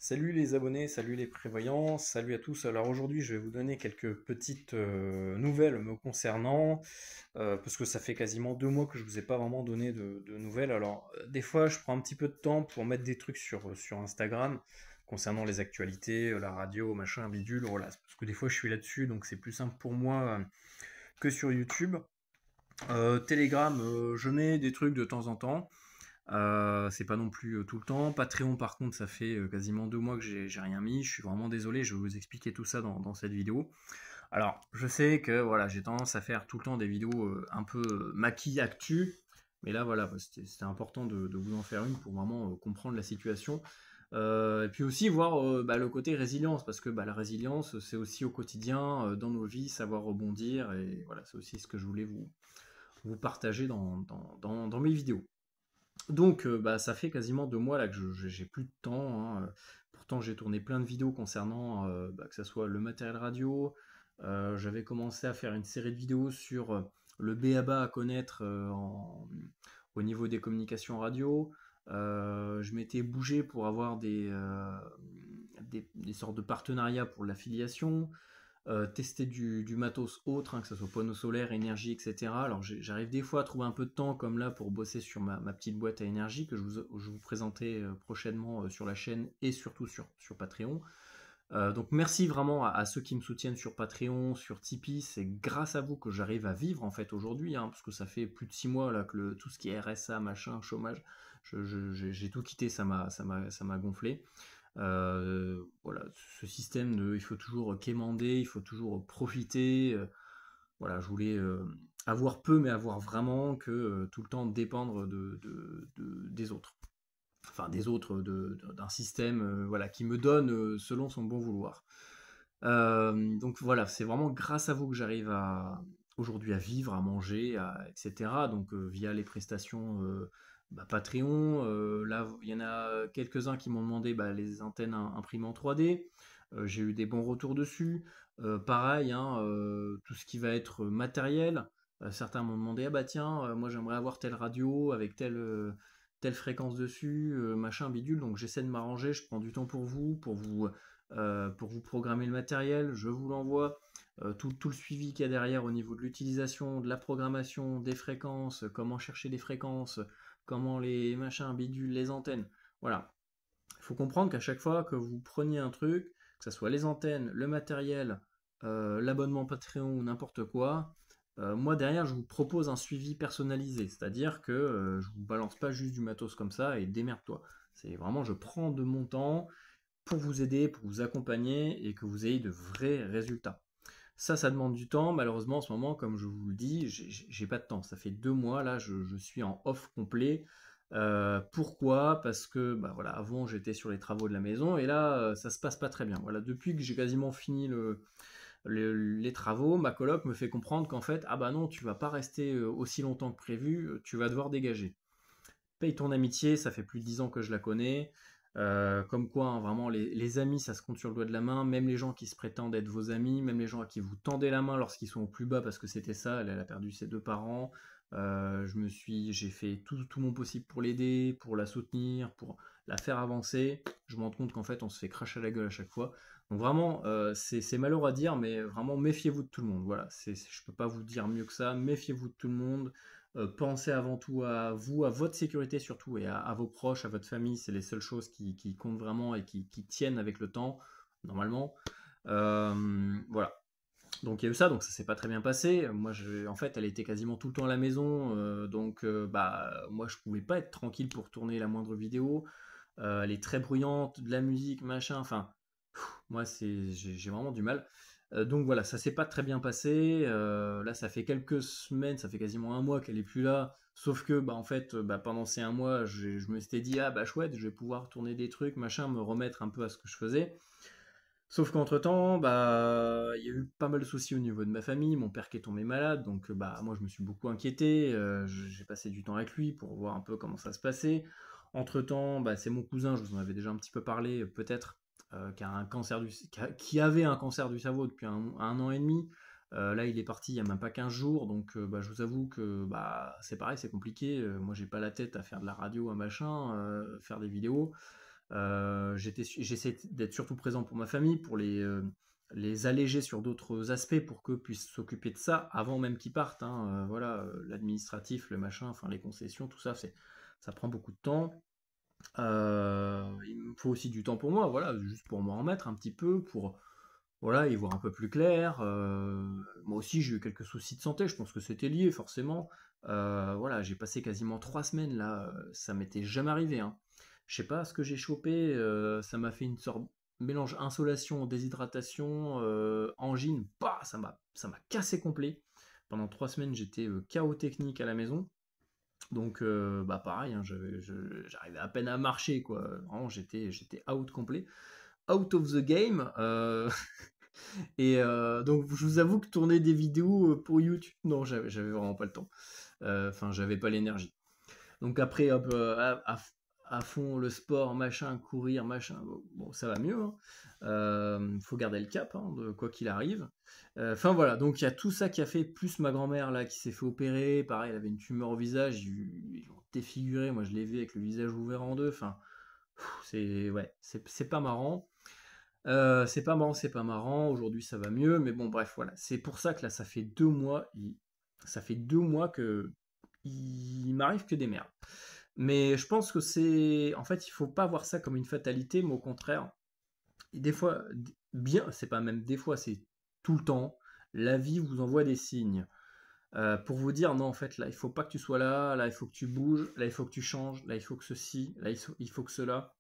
Salut les abonnés, salut les prévoyants, salut à tous. Alors aujourd'hui, je vais vous donner quelques petites nouvelles me concernant, parce que ça fait quasiment 2 mois que je vous ai pas vraiment donné de nouvelles. Alors des fois, je prends un petit peu de temps pour mettre des trucs sur Instagram concernant les actualités, la radio, machin, bidule, voilà. Parce que des fois, je suis là-dessus, donc c'est plus simple pour moi que sur YouTube. Telegram, je mets des trucs de temps en temps. C'est pas non plus tout le temps. Patreon, par contre, ça fait quasiment 2 mois que j'ai rien mis. Je suis vraiment désolé, je vais vous expliquer tout ça dans cette vidéo. Alors, je sais que voilà, j'ai tendance à faire tout le temps des vidéos un peu maquille actu, mais là, voilà, bah, c'était important de vous en faire une pour vraiment comprendre la situation. Et puis aussi voir bah, le côté résilience, parce que bah, la résilience, c'est aussi au quotidien, dans nos vies, savoir rebondir, et voilà, c'est aussi ce que je voulais vous partager dans mes vidéos. Donc, bah, ça fait quasiment 2 mois là que j'ai plus de temps, hein. Pourtant, j'ai tourné plein de vidéos concernant, bah, que ça soit le matériel radio. J'avais commencé à faire une série de vidéos sur le b.a.-ba à connaître au niveau des communications radio. Je m'étais bougé pour avoir des sortes de partenariats pour l'affiliation, tester du matos autre, hein, que ce soit panneaux solaires, énergie, etc. Alors j'arrive des fois à trouver un peu de temps, comme là, pour bosser sur ma petite boîte à énergie que je vous présenterai prochainement sur la chaîne et surtout sur Patreon. Donc merci vraiment à ceux qui me soutiennent sur Patreon, sur Tipeee. C'est grâce à vous que j'arrive à vivre en fait aujourd'hui, hein, parce que ça fait plus de 6 mois là que tout ce qui est RSA, machin, chômage, j'ai tout quitté, ça m'a gonflé. Voilà, ce système il faut toujours quémander, il faut toujours profiter. Voilà, je voulais avoir peu, mais avoir vraiment que tout le temps dépendre des autres. Enfin, des autres, d'un système voilà, qui me donne selon son bon vouloir. Donc voilà, c'est vraiment grâce à vous que j'arrive aujourd'hui à vivre, à manger, etc. Donc via les prestations bah, Patreon. Là, il y en a quelques-uns qui m'ont demandé bah, les antennes imprimées en 3D. J'ai eu des bons retours dessus. Pareil, hein, tout ce qui va être matériel. Certains m'ont demandé, ah bah tiens, moi j'aimerais avoir telle radio avec telle fréquence dessus, machin bidule. Donc j'essaie de m'arranger, je prends du temps pour vous programmer le matériel, je vous l'envoie. Tout le suivi qu'il y a derrière au niveau de l'utilisation, de la programmation, des fréquences, comment chercher les fréquences, comment les machins, bidules, les antennes. Voilà. Il faut comprendre qu'à chaque fois que vous preniez un truc, que ce soit les antennes, le matériel, l'abonnement Patreon ou n'importe quoi, moi derrière je vous propose un suivi personnalisé, c'est-à-dire que je vous balance pas juste du matos comme ça et démerde-toi. C'est vraiment je prends de mon temps pour vous aider, pour vous accompagner et que vous ayez de vrais résultats. Ça demande du temps. Malheureusement, en ce moment, comme je vous le dis, j'ai pas de temps. Ça fait 2 mois, là, je suis en off complet. Pourquoi? Parce que, bah voilà, avant, j'étais sur les travaux de la maison et là, ça se passe pas très bien. Voilà, depuis que j'ai quasiment fini les travaux, ma coloc me fait comprendre qu'en fait, ah bah non, tu vas pas rester aussi longtemps que prévu, tu vas devoir dégager. Paye ton amitié, ça fait plus de 10 ans que je la connais. Comme quoi, hein, vraiment, les amis, ça se compte sur le doigt de la main. Même les gens qui se prétendent être vos amis, même les gens à qui vous tendez la main lorsqu'ils sont au plus bas, parce que c'était ça, elle a perdu ses 2 parents. J'ai fait tout mon possible pour l'aider, pour la soutenir, pour la faire avancer. Je me rends compte qu'en fait, on se fait cracher à la gueule à chaque fois. Donc vraiment, c'est malheureux à dire, mais vraiment, méfiez-vous de tout le monde. Voilà, je peux pas vous dire mieux que ça. Méfiez-vous de tout le monde. Pensez avant tout à vous, à votre sécurité surtout, et à vos proches, à votre famille. C'est les seules choses qui comptent vraiment et qui tiennent avec le temps, normalement. Voilà. Donc il y a eu ça, donc ça s'est pas très bien passé. Moi, en fait, elle était quasiment tout le temps à la maison, donc bah moi je pouvais pas être tranquille pour tourner la moindre vidéo. Elle est très bruyante, de la musique, machin. Enfin, moi j'ai vraiment du mal. Donc voilà, ça s'est pas très bien passé. Là, ça fait quelques semaines, ça fait quasiment un mois qu'elle est plus là. Sauf que, bah, en fait, bah, pendant ces un mois, je me suis dit, ah bah chouette, je vais pouvoir tourner des trucs, machin, me remettre un peu à ce que je faisais. Sauf qu'entre-temps, bah, il y a eu pas mal de soucis au niveau de ma famille, mon père qui est tombé malade, donc bah, moi je me suis beaucoup inquiété, j'ai passé du temps avec lui pour voir un peu comment ça se passait. Entre-temps, bah, c'est mon cousin, je vous en avais déjà un petit peu parlé, peut-être, qui avait un cancer du cerveau depuis un an et demi. Là, il est parti il y a même pas 15 jours, donc bah, je vous avoue que bah, c'est pareil, c'est compliqué. Moi, j'ai pas la tête à faire de la radio, un machin, faire des vidéos. J'essaie d'être surtout présent pour ma famille, pour les alléger sur d'autres aspects pour qu'eux puissent s'occuper de ça avant même qu'ils partent, hein. Voilà, l'administratif, le machin, enfin les concessions, tout ça, ça prend beaucoup de temps. Il me faut aussi du temps pour moi, voilà, juste pour m'en remettre un petit peu, pour voilà, y voir un peu plus clair. Moi aussi, j'ai eu quelques soucis de santé, je pense que c'était lié forcément. Voilà, j'ai passé quasiment 3 semaines là, ça m'était jamais arrivé, hein. Je sais pas ce que j'ai chopé, ça m'a fait une sorte de mélange insolation, déshydratation, angine, bah, ça m'a cassé complet. Pendant 3 semaines, j'étais KO technique à la maison. Donc, bah pareil, hein, j'arrivais à peine à marcher, quoi. Vraiment, j'étais out complet. Out of the game. Et donc, je vous avoue que tourner des vidéos pour YouTube, non, j'avais vraiment pas le temps. Enfin, j'avais pas l'énergie. Donc après, hop, à fond le sport, machin, courir, machin, bon, ça va mieux, hein. Faut garder le cap, hein, de quoi qu'il arrive. Enfin voilà, donc il y a tout ça qui a fait, plus ma grand-mère là qui s'est fait opérer, pareil, elle avait une tumeur au visage, ils l'ont défiguré, moi je l'ai vu avec le visage ouvert en deux, enfin, c'est pas marrant. C'est pas marrant, c'est pas marrant. Aujourd'hui, ça va mieux, mais bon, bref, voilà. C'est pour ça que là, ça fait 2 mois. Ça fait 2 mois que il m'arrive que des merdes. Mais je pense que en fait, il faut pas voir ça comme une fatalité, mais au contraire, des fois, bien, c'est pas même des fois, c'est tout le temps. La vie vous envoie des signes pour vous dire non, en fait, là, il faut pas que tu sois là. Là, il faut que tu bouges. Là, il faut que tu changes. Là, il faut que ceci. Là, il faut que cela.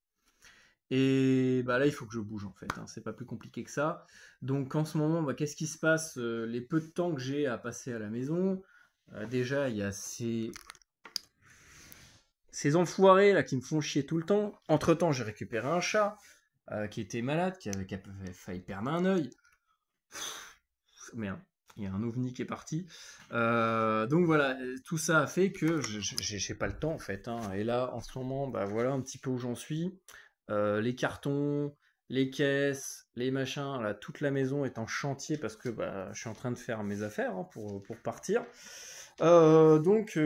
Et bah là, il faut que je bouge en fait, hein. C'est pas plus compliqué que ça. Donc en ce moment, bah, qu'est-ce qui se passe? Les peu de temps que j'ai à passer à la maison, déjà, il y a ces enfoirés là qui me font chier tout le temps. Entre-temps, j'ai récupéré un chat qui était malade, qui avait failli perdre un œil. Merde, il y a un ovni qui est parti. Donc voilà, tout ça a fait que j'ai pas le temps en fait, hein. Et là, en ce moment, bah voilà un petit peu où j'en suis. Les cartons, les caisses, les machins, là, toute la maison est en chantier parce que bah, je suis en train de faire mes affaires, hein, pour partir. Donc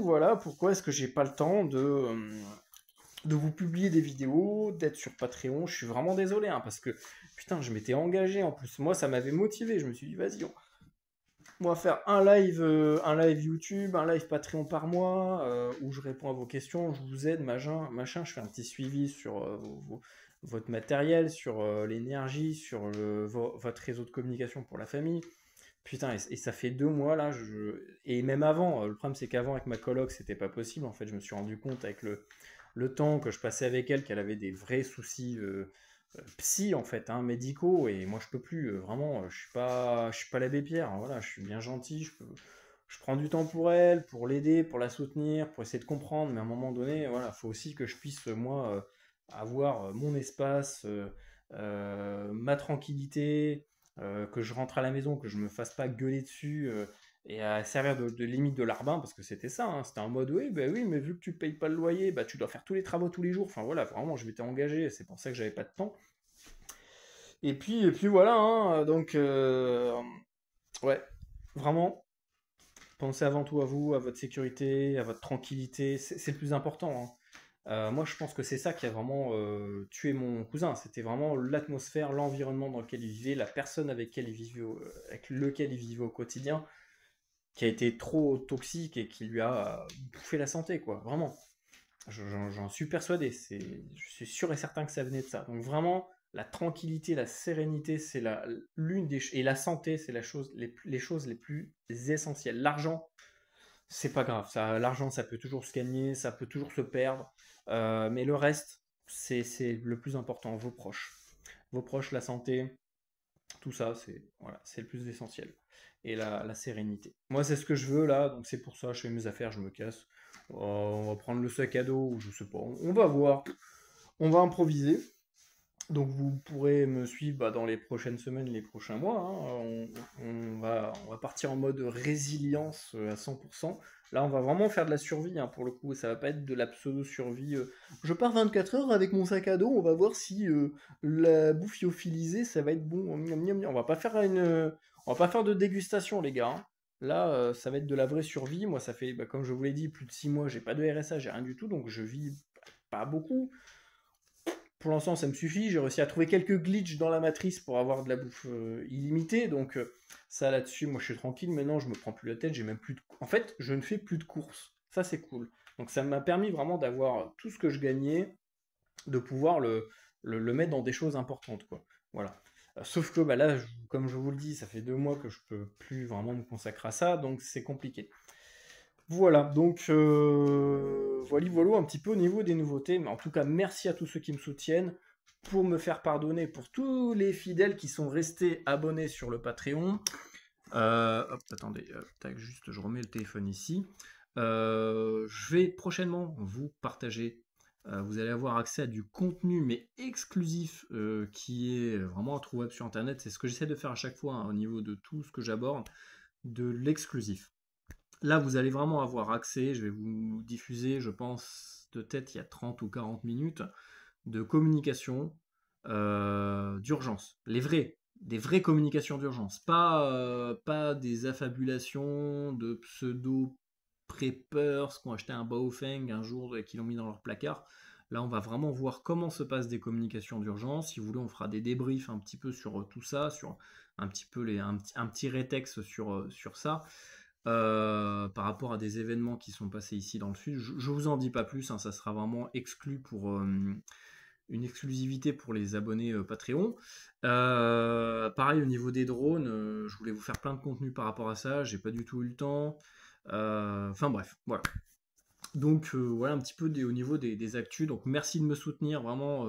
voilà, pourquoi est-ce que j'ai pas le temps de vous publier des vidéos, d'être sur Patreon. Je suis vraiment désolé, hein, parce que putain, je m'étais engagé en plus. Moi, ça m'avait motivé. Je me suis dit, vas-y, on va faire un live YouTube, un live Patreon par mois, où je réponds à vos questions, je vous aide, machin. Je fais un petit suivi sur votre matériel, sur l'énergie, sur votre réseau de communication pour la famille. Putain, et ça fait 2 mois là, et même avant, le problème c'est qu'avant avec ma coloc c'était pas possible, en fait je me suis rendu compte avec le temps que je passais avec elle qu'elle avait des vrais soucis psy en fait, hein, médicaux, et moi je peux plus, vraiment, je suis pas l'abbé Pierre, hein, voilà, je suis bien gentil, je prends du temps pour elle, pour l'aider, pour la soutenir, pour essayer de comprendre, mais à un moment donné, voilà, faut aussi que je puisse moi avoir mon espace, ma tranquillité, que je rentre à la maison, que je me fasse pas gueuler dessus, et à servir de limite de larbin, parce que c'était ça, hein, c'était en mode oui, bah oui, mais vu que tu payes pas le loyer, bah tu dois faire tous les travaux tous les jours. Enfin voilà, vraiment, je m'étais engagé, c'est pour ça que j'avais pas de temps. Et puis voilà, hein, donc ouais, vraiment, pensez avant tout à vous, à votre sécurité, à votre tranquillité, c'est le plus important, hein. Moi, je pense que c'est ça qui a vraiment tué mon cousin. C'était vraiment l'atmosphère, l'environnement dans lequel il vivait, la personne avec lequel il vivait au quotidien, qui a été trop toxique et qui lui a bouffé la santé, quoi. Vraiment. J'en suis persuadé. Je suis sûr et certain que ça venait de ça. Donc vraiment, la tranquillité, la sérénité, c'est et la santé, c'est les choses les plus essentielles. L'argent, c'est pas grave. L'argent, ça peut toujours se gagner, ça peut toujours se perdre. Mais le reste, c'est le plus important. Vos proches. Vos proches, la santé, tout ça, c'est le plus essentiel. Et la sérénité. Moi, c'est ce que je veux là, donc c'est pour ça, je fais mes affaires, je me casse. On va prendre le sac à dos, ou je sais pas, on va voir. On va improviser. Donc vous pourrez me suivre, bah, dans les prochaines semaines, les prochains mois, hein. On va partir en mode résilience à 100%. Là, on va vraiment faire de la survie, hein, pour le coup. Ça va pas être de la pseudo-survie. Je pars 24 heures avec mon sac à dos, on va voir si la bouffe lyophilisée, ça va être bon. Miam, miam, miam. On va pas faire de dégustation, les gars, hein. Là, ça va être de la vraie survie. Moi, ça fait, bah, comme je vous l'ai dit, plus de 6 mois, j'ai pas de RSA, j'ai rien du tout, donc je vis pas beaucoup. pour l'instant, ça me suffit. J'ai réussi à trouver quelques glitches dans la matrice pour avoir de la bouffe illimitée. Donc, ça là-dessus, moi, je suis tranquille. Maintenant, je me prends plus la tête. J'ai même plus de... En fait, je ne fais plus de courses. Ça, c'est cool. Donc, ça m'a permis vraiment d'avoir tout ce que je gagnais, de pouvoir le mettre dans des choses importantes, quoi. Voilà. Sauf que bah, là, comme je vous le dis, ça fait 2 mois que je peux plus vraiment me consacrer à ça, donc c'est compliqué. Voilà, donc voilà un petit peu au niveau des nouveautés, mais en tout cas, merci à tous ceux qui me soutiennent pour me faire pardonner, pour tous les fidèles qui sont restés abonnés sur le Patreon. Hop, attendez, tac, juste je remets le téléphone ici. Je vais prochainement vous partager. Vous allez avoir accès à du contenu, mais exclusif, qui est vraiment introuvable sur Internet. C'est ce que j'essaie de faire à chaque fois, hein, au niveau de tout ce que j'aborde, de l'exclusif. Là, vous allez vraiment avoir accès, je vais vous diffuser, je pense, de tête, il y a 30 ou 40 minutes, de communication d'urgence. Des vraies communications d'urgence. Pas des affabulations de pseudo-preppers qui ont acheté un Baofeng un jour et qui l'ont mis dans leur placard. Là, on va vraiment voir comment se passent des communications d'urgence. Si vous voulez, on fera des débriefs un petit peu sur tout ça, sur un petit peu un petit rétex sur ça. Par rapport à des événements qui sont passés ici dans le sud. Je vous en dis pas plus, hein, ça sera vraiment exclu pour une exclusivité pour les abonnés Patreon. Pareil au niveau des drones, je voulais vous faire plein de contenu par rapport à ça, j'ai pas du tout eu le temps. Enfin bref, voilà. Donc voilà un petit peu au niveau des actus. Donc merci de me soutenir vraiment.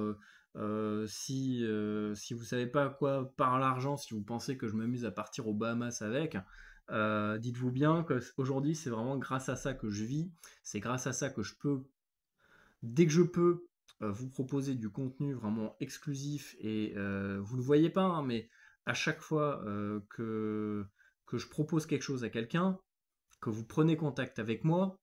Si vous savez pas à quoi part l'argent, si vous pensez que je m'amuse à partir aux Bahamas avec, dites-vous bien qu'aujourd'hui c'est vraiment grâce à ça que je vis. C'est grâce à ça que je peux, dès que je peux, vous proposer du contenu vraiment exclusif. Et vous ne le voyez pas, hein, mais à chaque fois que je propose quelque chose à quelqu'un, que vous prenez contact avec moi,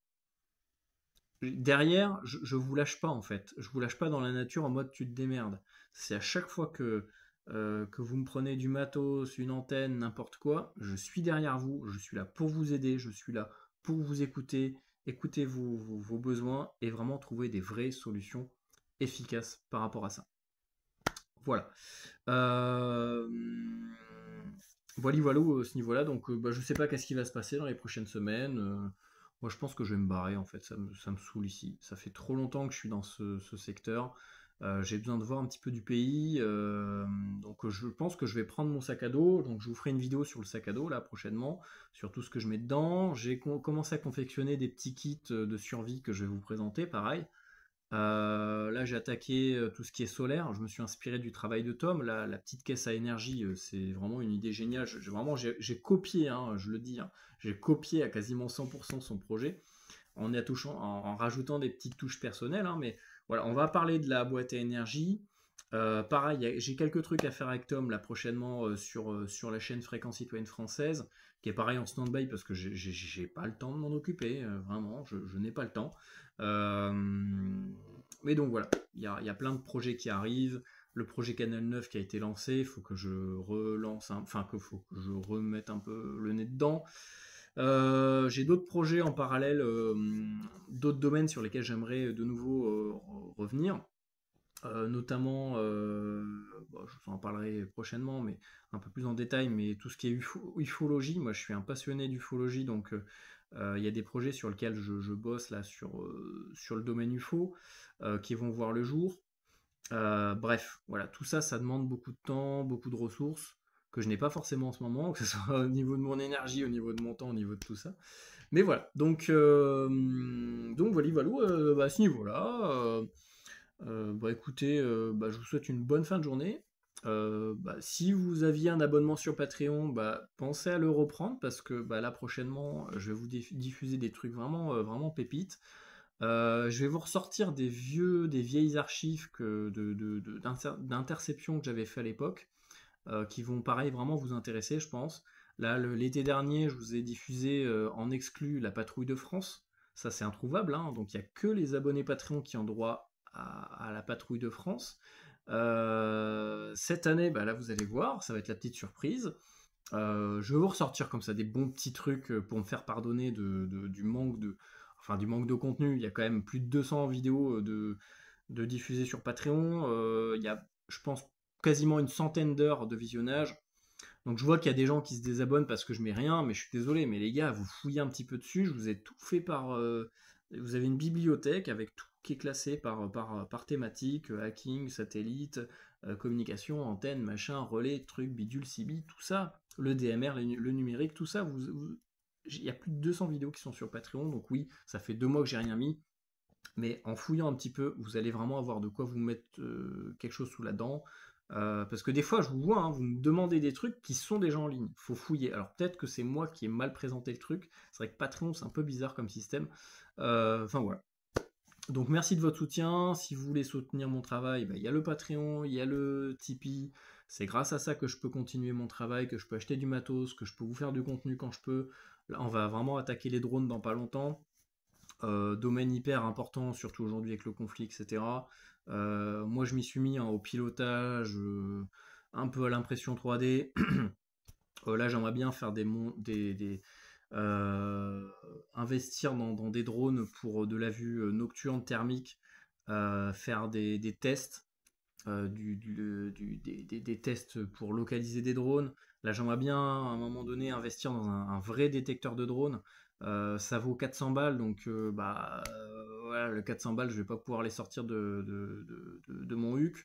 derrière, je vous lâche pas en fait. Je vous lâche pas dans la nature en mode tu te démerdes. C'est à chaque fois que vous me prenez du matos, une antenne, n'importe quoi, je suis derrière vous, je suis là pour vous aider, je suis là pour vous écouter, écouter vos besoins et vraiment trouver des vraies solutions efficaces par rapport à ça. Voilà. Euh, voilà, ce niveau-là. Donc, bah, je sais pas qu'est-ce qui va se passer dans les prochaines semaines. Moi, je pense que je vais me barrer, en fait. Ça me saoule ici. Ça fait trop longtemps que je suis dans ce secteur. J'ai besoin de voir un petit peu du pays. Donc, je pense que je vais prendre mon sac à dos. Donc, je vous ferai une vidéo sur le sac à dos, là, prochainement, sur tout ce que je mets dedans. J'ai commencé à confectionner des petits kits de survie que je vais vous présenter, pareil. Là, j'ai attaqué tout ce qui est solaire. Je me suis inspiré du travail de Tom. La petite caisse à énergie, c'est vraiment une idée géniale. J'ai copié, hein, je le dis, hein, j'ai copié à quasiment 100% son projet en rajoutant des petites touches personnelles, hein, mais voilà, on va parler de la boîte à énergie. Pareil, j'ai quelques trucs à faire avec Tom là prochainement sur la chaîne Fréquence Citoyenne Française, qui est pareil en stand-by parce que j'ai pas le temps de m'en occuper, vraiment, je n'ai pas le temps. Euh, mais donc voilà, il y a plein de projets qui arrivent. Le projet Canal 9 qui a été lancé, il faut que je relance, enfin que faut que je remette un peu le nez dedans. J'ai d'autres projets en parallèle, d'autres domaines sur lesquels j'aimerais de nouveau revenir. Notamment, bon, je vous en parlerai prochainement, mais un peu plus en détail, mais tout ce qui est ufologie, moi je suis un passionné d'ufologie, donc il y a des projets sur lesquels je bosse là sur le domaine UFO, qui vont voir le jour. Bref, voilà, tout ça, ça demande beaucoup de temps, beaucoup de ressources, que je n'ai pas forcément en ce moment, que ce soit au niveau de mon énergie, au niveau de mon temps, au niveau de tout ça. Mais voilà, donc voilà, bah, à ce niveau-là. Bah écoutez, bah, je vous souhaite une bonne fin de journée. Bah, si vous aviez un abonnement sur Patreon, bah, pensez à le reprendre parce que bah, là prochainement, je vais vous diffuser des trucs vraiment pépites. Je vais vous ressortir des vieilles archives d'interception que j'avais fait à l'époque, qui vont pareil vraiment vous intéresser, je pense. Là, l'été dernier, je vous ai diffusé en exclu la Patrouille de France. Ça, c'est introuvable, hein, donc il n'y a que les abonnés Patreon qui ont droit à la Patrouille de France. Cette année, bah, là, vous allez voir, ça va être la petite surprise. Je vais vous ressortir comme ça des bons petits trucs pour me faire pardonner du manque de contenu. Il y a quand même plus de 200 vidéos de diffuser sur Patreon. Il y a, je pense, quasiment une centaine d'heures de visionnage. Donc je vois qu'il y a des gens qui se désabonnent parce que je mets rien, mais je suis désolé, mais les gars, vous fouillez un petit peu dessus, je vous ai tout fait vous avez une bibliothèque avec tout qui est classé par thématique, hacking, satellite, communication, antenne, machin, relais, truc, bidule, CB, tout ça, le DMR, le numérique, tout ça, il y a plus de 200 vidéos qui sont sur Patreon, donc oui, ça fait 2 mois que j'ai rien mis, mais en fouillant un petit peu, vous allez vraiment avoir de quoi vous mettre quelque chose sous la dent. Parce que des fois, je vous vois, hein, vous me demandez des trucs qui sont déjà en ligne. Faut fouiller. Alors peut-être que c'est moi qui ai mal présenté le truc. C'est vrai que Patreon, c'est un peu bizarre comme système. Enfin voilà. Donc merci de votre soutien. Si vous voulez soutenir mon travail, bah, il y a le Patreon, il y a le Tipeee. C'est grâce à ça que je peux continuer mon travail, que je peux acheter du matos, que je peux vous faire du contenu quand je peux. Là, on va vraiment attaquer les drones dans pas longtemps. Domaine hyper important, surtout aujourd'hui avec le conflit, etc. Moi, je m'y suis mis, hein, au pilotage, un peu à l'impression 3D. Là, j'aimerais bien faire investir dans des drones pour de la vue nocturne thermique, faire des tests, des tests pour localiser des drones. Là, j'aimerais bien, à un moment donné, investir dans un vrai détecteur de drones. Ça vaut 400 balles, donc voilà, le 400 balles, je vais pas pouvoir les sortir de mon huc.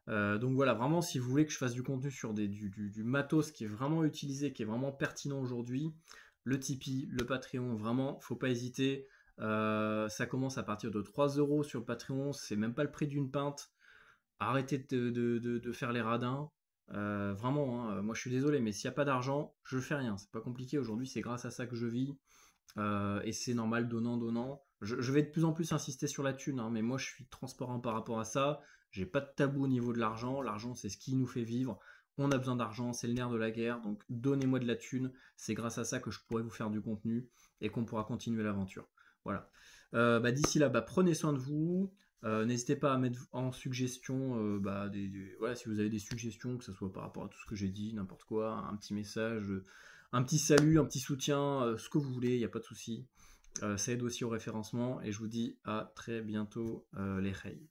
Donc voilà, vraiment, si vous voulez que je fasse du contenu sur du matos qui est vraiment utilisé, qui est vraiment pertinent aujourd'hui, le Tipeee, le Patreon, vraiment, faut pas hésiter. Ça commence à partir de 3 euros sur le Patreon, c'est même pas le prix d'une pinte. Arrêtez de faire les radins. Vraiment, hein, moi je suis désolé, mais s'il n'y a pas d'argent, je fais rien. C'est pas compliqué. Aujourd'hui, c'est grâce à ça que je vis. Et c'est normal, donnant, donnant. Je vais de plus en plus insister sur la thune, hein, mais moi je suis transparent par rapport à ça. J'ai pas de tabou au niveau de l'argent. L'argent, c'est ce qui nous fait vivre. On a besoin d'argent, c'est le nerf de la guerre. Donc donnez-moi de la thune. C'est grâce à ça que je pourrai vous faire du contenu et qu'on pourra continuer l'aventure. Voilà. D'ici là, prenez soin de vous. N'hésitez pas à mettre en suggestion, voilà, si vous avez des suggestions, que ce soit par rapport à tout ce que j'ai dit, n'importe quoi, un petit message, un petit salut, un petit soutien, ce que vous voulez, il n'y a pas de souci. Ça aide aussi au référencement et je vous dis à très bientôt, les reils.